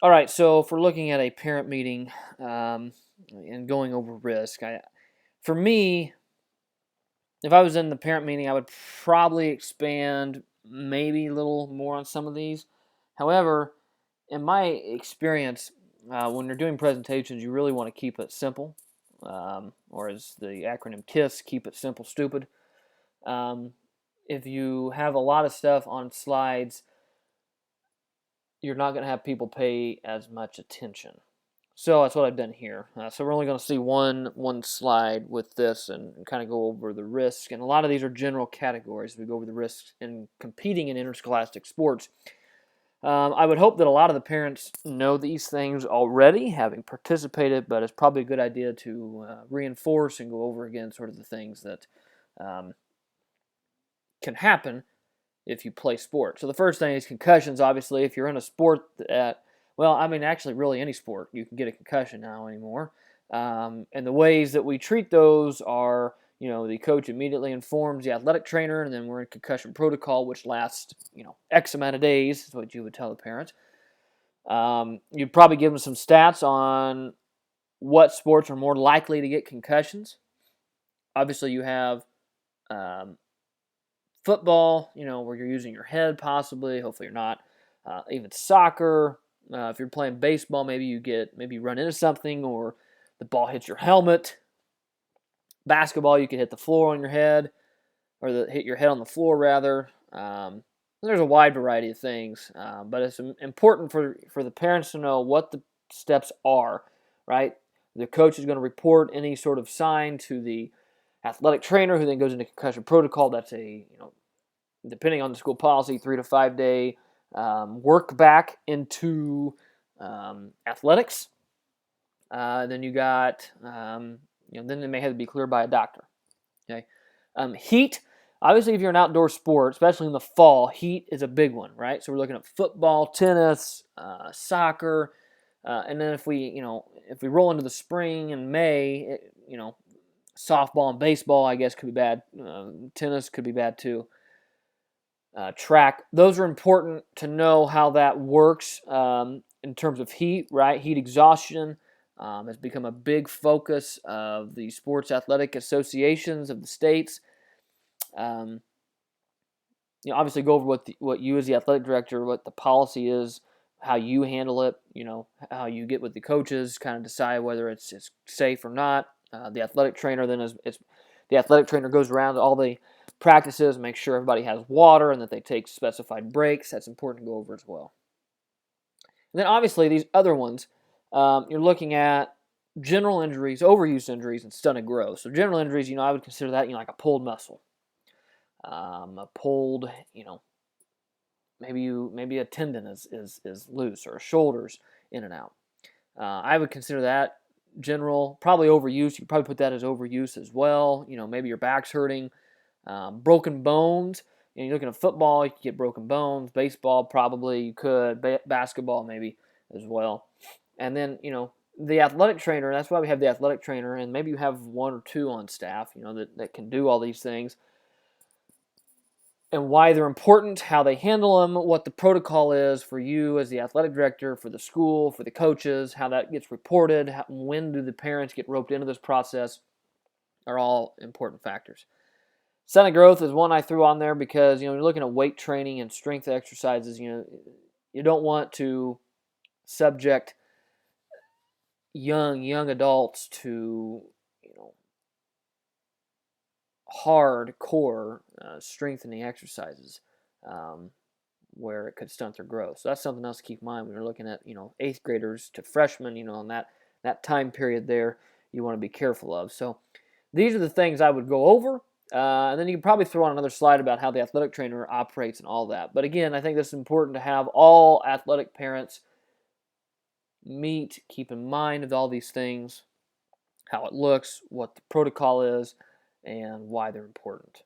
All right, so if we're looking at a parent meeting and going over risk, for me, if I was in the parent meeting, I would probably expand maybe a little more on some of these. However, in my experience, when you're doing presentations, you really want to keep it simple, or as the acronym KISS, keep it simple, stupid. Um, if you have a lot of stuff on slides, you're not going to have people pay as much attention. So that's what I've done here. So we're only going to see one slide with this and kind of go over the risk. And a lot of these are general categories. We go over the risks in competing in interscholastic sports. I would hope that a lot of the parents know these things already, having participated, but it's probably a good idea to reinforce and go over again sort of the things that um, can happen if you play sports. So the first thing is concussions. Obviously, if you're in a sport that, well, I mean, actually, really any sport, you can get a concussion now anymore. And the ways that we treat those are, the coach immediately informs the athletic trainer, and then we're in concussion protocol, which lasts, X amount of days, is what you would tell the parents. You'd probably give them some stats on what sports are more likely to get concussions. Obviously, you have um, football, where you're using your head possibly. Hopefully you're not. Even soccer. If you're playing baseball, maybe you run into something or the ball hits your helmet. Basketball, you could hit the floor on your head, or hit your head on the floor rather. There's a wide variety of things, but it's important for the parents to know what the steps are, right? The coach is going to report any sort of sign to the athletic trainer, who then goes into concussion protocol. That's depending on the school policy, 3 to 5 day work back into athletics. Then you got, then they may have to be cleared by a doctor. Okay, heat. Obviously, if you're an outdoor sport, especially in the fall, heat is a big one, right? So we're looking at football, tennis, soccer, and then if we roll into the spring and May, softball and baseball, I guess, could be bad. Tennis could be bad too. Track. Those are important to know how that works in terms of heat, right? Heat exhaustion has become a big focus of the sports athletic associations of the states. Um, Obviously go over what you as the athletic director, what the policy is, how you handle it, how you get with the coaches, kind of decide whether it's safe or not. The athletic trainer then the athletic trainer goes around to all the practices, make sure everybody has water and that they take specified breaks. That's important to go over as well. And then obviously these other ones, you're looking at general injuries, overuse injuries, and stunted growth. So general injuries, I would consider that like a pulled muscle, a pulled, maybe a tendon is loose, or a shoulder's in and out. I would consider that general. Probably overuse. You could probably put that as overuse as well. Maybe your back's hurting. Broken bones. You're looking at football, you could get broken bones. Baseball, probably you could. Basketball, maybe as well. And then, the athletic trainer, that's why we have the athletic trainer, and maybe you have one or two on staff, that can do all these things, and why they're important, how they handle them, what the protocol is for you as the athletic director, for the school, for the coaches, how that gets reported, when do the parents get roped into this process, are all important factors. Stunted growth is one I threw on there because, you're looking at weight training and strength exercises, you don't want to subject young adults to, hardcore strengthening exercises where it could stunt their growth. So that's something else to keep in mind when you're looking at 8th graders to freshmen. On that time period there, you want to be careful of. So these are the things I would go over. And then you can probably throw on another slide about how the athletic trainer operates and all that. But again, I think this is important to have all athletic parents meet, keep in mind of all these things, how it looks, what the protocol is, and why they're important.